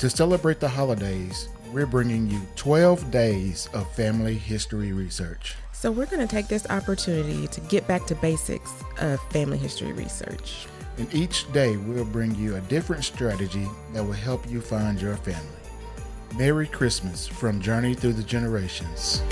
To celebrate the holidays, we're bringing you 12 days of family history research. So we're going to take this opportunity to get back to basics of family history research. And each day we'll bring you a different strategy that will help you find your family. Merry Christmas from Journey Through the Generations.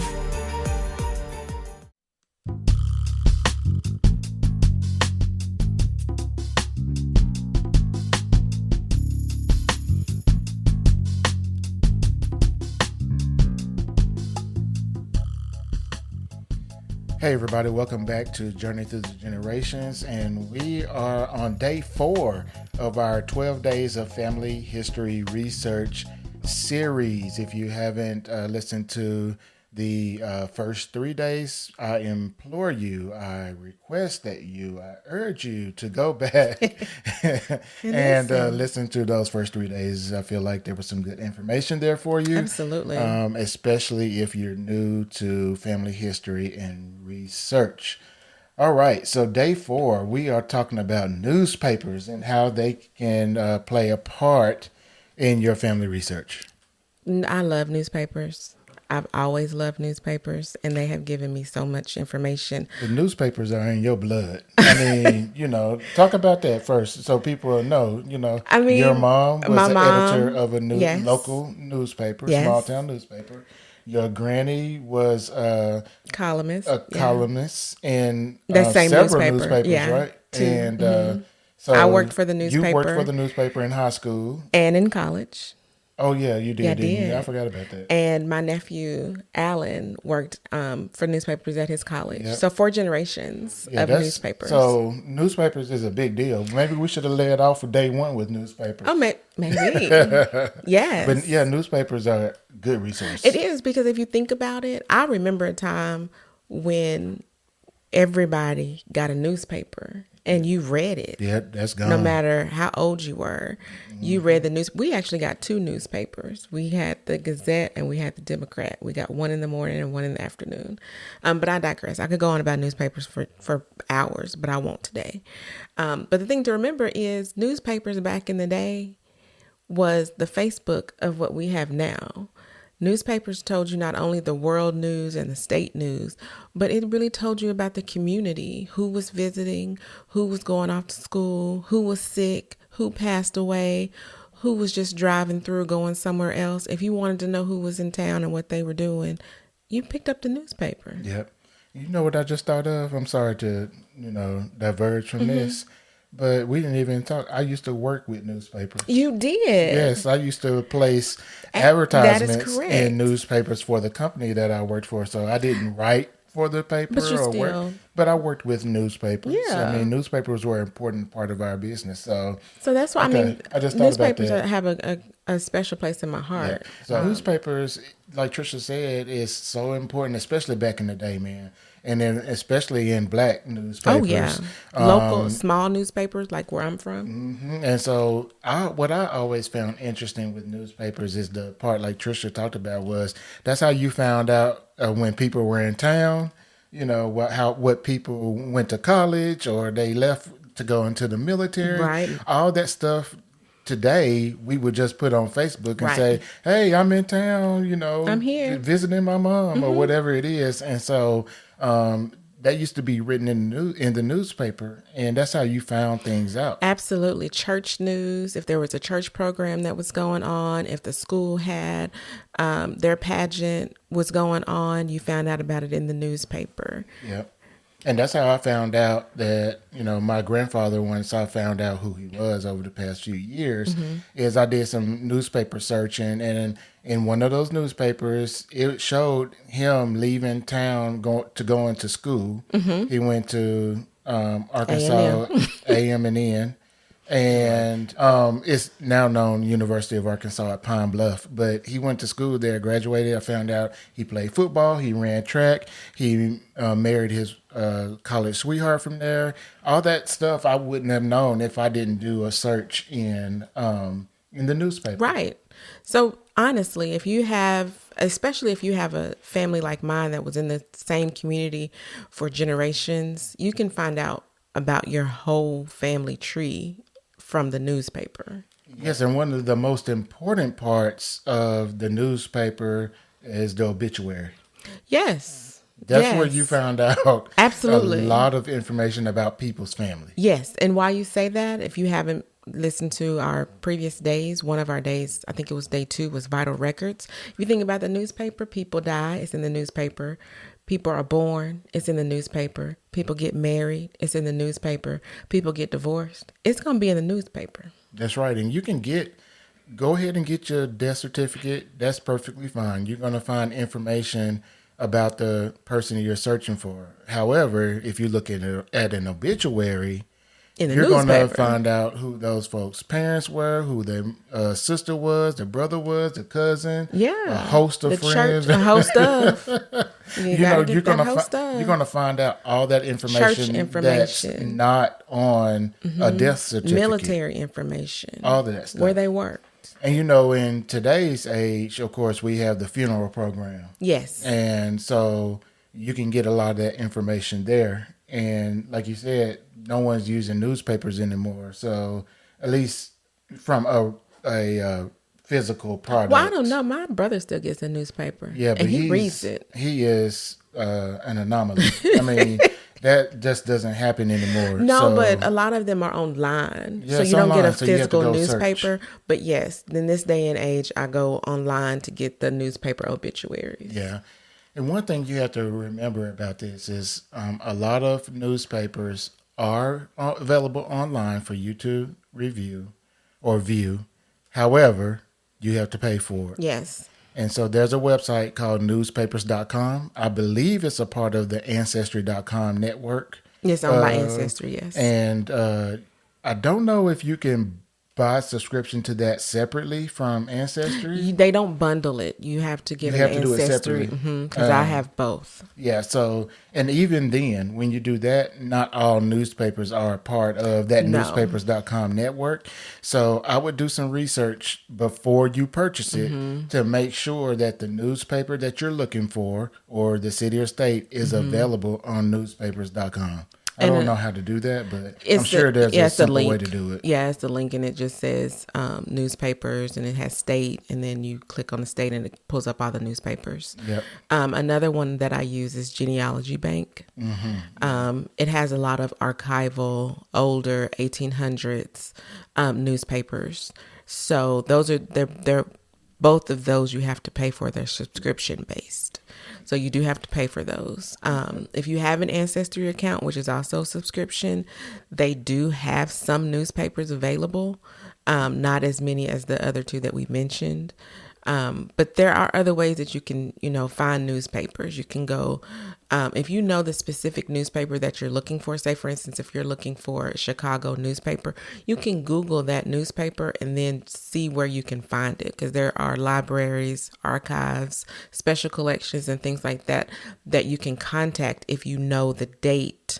Hey everybody, welcome back to Journey Through the Generations, and we are on day 4 of our 12 Days of Family History Research series. If you haven't listened to the first 3 days, I implore you, I request that you, I urge you to go back and listen to those first 3 days. I feel like there was some good information there for you. Absolutely. Especially if you're new to family history and research. All right, so day 4, we are talking about newspapers and how they can play a part in your family research. I love newspapers. I've always loved newspapers, and they have given me so much information. The newspapers are in your blood. I mean, talk about that first so people know, your mom was the editor of a local newspaper, small town newspaper. Your granny was a columnist in the same several newspapers, right? And so I worked for the newspaper. You worked for the newspaper in high school. And in college. Oh, yeah, you did, yeah, didn't you? I forgot about that. And my nephew, Alan, worked for newspapers at his college. Yep. So 4 generations of newspapers. So newspapers is a big deal. Maybe we should have led off for day 1 with newspapers. Oh, maybe. Yes. But yeah, newspapers are a good resource. It is, because if you think about it, I remember a time when everybody got a newspaper. And you read it. Yeah, that's gone. No matter how old you were, you read the news. We actually got 2 newspapers. We had the Gazette and we had the Democrat. We got one in the morning and one in the afternoon. But I digress. I could go on about newspapers for hours, but I won't today. But the thing to remember is newspapers back in the day was the Facebook of what we have now. Newspapers told you not only the world news and the state news, but it really told you about the community, who was visiting, who was going off to school, who was sick, who passed away, who was just driving through, going somewhere else. If you wanted to know who was in town and what they were doing, you picked up the newspaper. Yep. You know what I just thought of? I'm sorry to, diverge from this. But we didn't even talk. I used to work with newspapers. You did? Yes, I used to place advertisements in newspapers for the company that I worked for. So I didn't write for the paper but I worked with newspapers. Yeah. I mean, newspapers were an important part of our business. So that's why I just newspapers have a special place in my heart. Yeah. So newspapers, like Trisha said, is so important, especially back in the day, man. And then especially in black newspapers. Oh, yeah. Local, small newspapers like where I'm from. Mm-hmm. And so what I always found interesting with newspapers is the part like Trisha talked about was that's how you found out when people were in town, what people went to college or they left to go into the military. Right. All that stuff. Today, we would just put on Facebook and say, hey, I'm in town, I'm here visiting my mom or whatever it is. And so that used to be written in the newspaper, and that's how you found things out. Absolutely. Church news, if there was a church program that was going on, if the school had their pageant was going on, you found out about it in the newspaper. Yep. And that's how I found out that, my grandfather, once I found out who he was over the past few years, is I did some newspaper searching, and in one of those newspapers, it showed him leaving town to go into school. He went to Arkansas A&M, and it's now known University of Arkansas at Pine Bluff. But he went to school there, graduated. I found out he played football, he ran track, he married his college sweetheart from there. All that stuff I wouldn't have known if I didn't do a search in the newspaper. Right. So honestly, especially if you have a family like mine that was in the same community for generations, you can find out about your whole family tree from the newspaper. Yes, and one of the most important parts of the newspaper is the obituary. Yes. That's where you found out a Absolutely. lot of information about people's families. Yes. And why you say that, if you haven't listened to our previous days, one of our days, I think it was day 2, was vital records. If you think about the newspaper, people die, it's in the newspaper. People are born, it's in the newspaper. People get married, it's in the newspaper. People get divorced, it's going to be in the newspaper. That's right. And you can go ahead and get your death certificate. That's perfectly fine. You're going to find information about the person you're searching for. However, if you look at an obituary, In the you're going to newspaper. find out who those folks' parents were, who their sister was, their brother was, their cousin, Yeah. a host of the friends. church, a host of. You gotta get you're that gonna host of. you're gonna find out all that information, that's information. not on a death certificate. Military information. All of that stuff. Where they worked. And in today's age, of course, we have the funeral program. Yes. And so you can get a lot of that information there. And like you said, no one's using newspapers anymore. So at least from a physical product. Well, I don't know. My brother still gets a newspaper. Yeah, but and he reads it. He is an anomaly. I mean, that just doesn't happen anymore. No, but a lot of them are online. Yeah, so it's you don't get online, a so you have to physical go newspaper. search. But yes, in this day and age, I go online to get the newspaper obituaries. Yeah. And one thing you have to remember about this is a lot of newspapers are available online for you to review or view. However, you have to pay for it. Yes. And so there's a website called newspapers.com. I believe it's a part of the ancestry.com network. It's owned by Ancestry, yes. And I don't know if you can buy a subscription to that separately from Ancestry. They don't bundle it. You have to get You an have to do it Ancestry. separately. Because I have both. Yeah, so, and even then, when you do that, not all newspapers are a part of that No. newspapers.com network. So I would do some research before you purchase it to make sure that the newspaper that you're looking for or the city or state is available on newspapers.com. I don't know how to do that, but I'm sure there's a simple way to do it. Yeah, it's the link, and it just says newspapers, and it has state, and then you click on the state, and it pulls up all the newspapers. Yep. Another one that I use is Genealogy Bank. It has a lot of archival, older 1800s newspapers. So those are they're both of those you have to pay for. They're subscription based. So you do have to pay for those. If you have an Ancestry account, which is also a subscription, they do have some newspapers available. Not as many as the other two that we mentioned. But there are other ways that you can, find newspapers. You can go, if you know the specific newspaper that you're looking for, say for instance, if you're looking for a Chicago newspaper, you can Google that newspaper and then see where you can find it. Because there are libraries, archives, special collections, and things like that you can contact if you know the date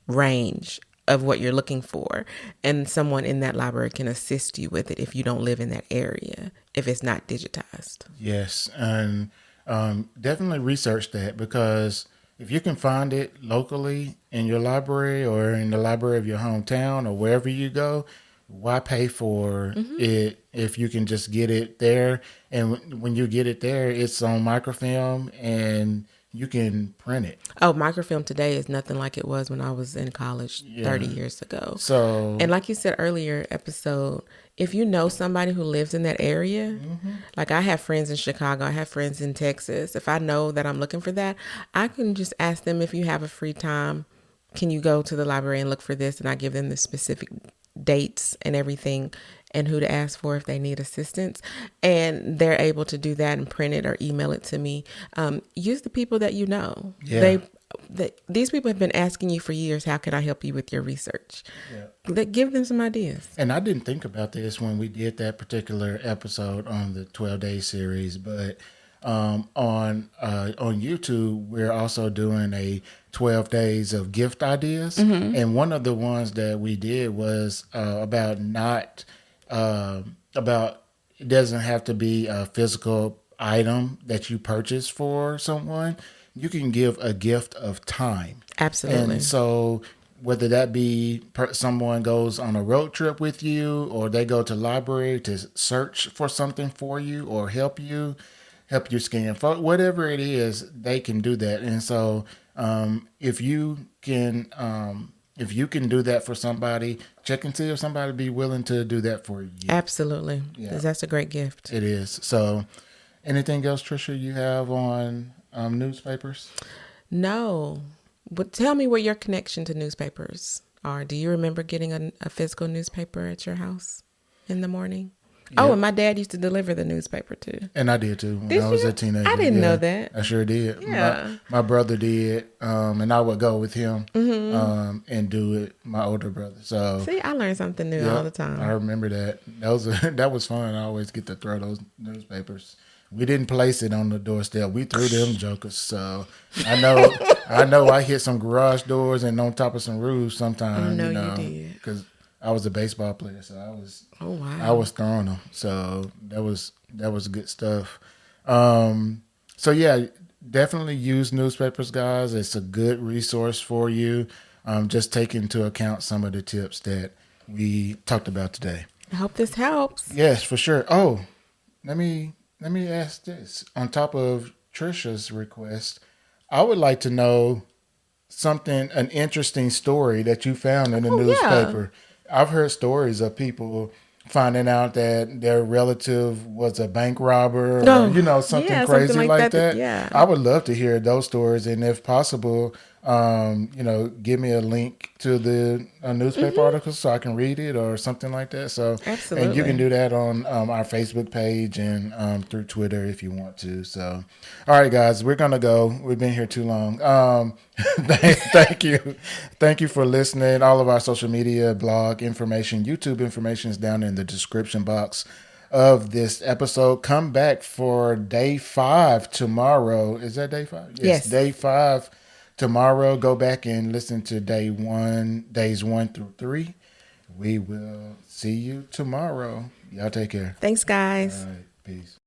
range of what you're looking for, and someone in that library can assist you with it if you don't live in that area, if it's not digitized. Yes, and definitely research that, because if you can find it locally in your library or in the library of your hometown or wherever you go, why pay for it if you can just get it there? And when you get it there, it's on microfilm and you can print it. Oh, microfilm today is nothing like it was when I was in college 30 years ago. So, and like you said earlier episode, if you know somebody who lives in that area, like I have friends in Chicago, I have friends in Texas. If I know that I'm looking for that, I can just ask them, if you have a free time, can you go to the library and look for this? And I give them the specific dates and everything and who to ask for if they need assistance. And they're able to do that and print it or email it to me. Use the people that you know. Yeah. These people have been asking you for years, how can I help you with your research? Yeah. Give them some ideas. And I didn't think about this when we did that particular episode on the 12-day series, but on YouTube, we're also doing a 12 days of gift ideas. And one of the ones that we did was about it doesn't have to be a physical item that you purchase for someone. You can give a gift of time. Absolutely. And so whether that be someone goes on a road trip with you, or they go to library to search for something for you or help you scan whatever it is, they can do that. And so if you can do that for somebody, check and see if somebody be willing to do that for you. Absolutely. Yeah. That's a great gift. It is. So anything else, Trisha, you have on newspapers? No. But tell me what your connection to newspapers are. Do you remember getting a physical newspaper at your house in the morning? Yep. Oh, and my dad used to deliver the newspaper too. And I did too when I was a teenager. I didn't know that. I sure did. Yeah. My brother did, and I would go with him and do it, my older brother. So see, I learn something new all the time. I remember that. That was fun. I always get to throw those newspapers. We didn't place it on the doorstep. We threw them jokers. So I know I hit some garage doors and on top of some roofs sometimes. You did. Because I was a baseball player, so I was. Oh wow! I was throwing them, so that was good stuff. So yeah, definitely use newspapers, guys. It's a good resource for you. Just take into account some of the tips that we talked about today. I hope this helps. Yes, for sure. Oh, let me ask this. On top of Trisha's request, I would like to know an interesting story that you found in the newspaper. Yeah. I've heard stories of people finding out that their relative was a bank robber or, something crazy like that. Yeah. I would love to hear those stories. And if possible, give me a link to the newspaper article so I can read it or something like that. So, absolutely. And you can do that on our Facebook page and through Twitter if you want to. So, all right, guys, we're going to go. We've been here too long. Thank you. Thank you for listening. All of our social media, blog information, YouTube information is down in the description box of this episode. Come back for day 5 tomorrow. Is that day 5? Yes. Day 5 tomorrow. Go back and listen to days 1 through 3. We will see you tomorrow. Y'all take care. Thanks, guys. All right. Peace.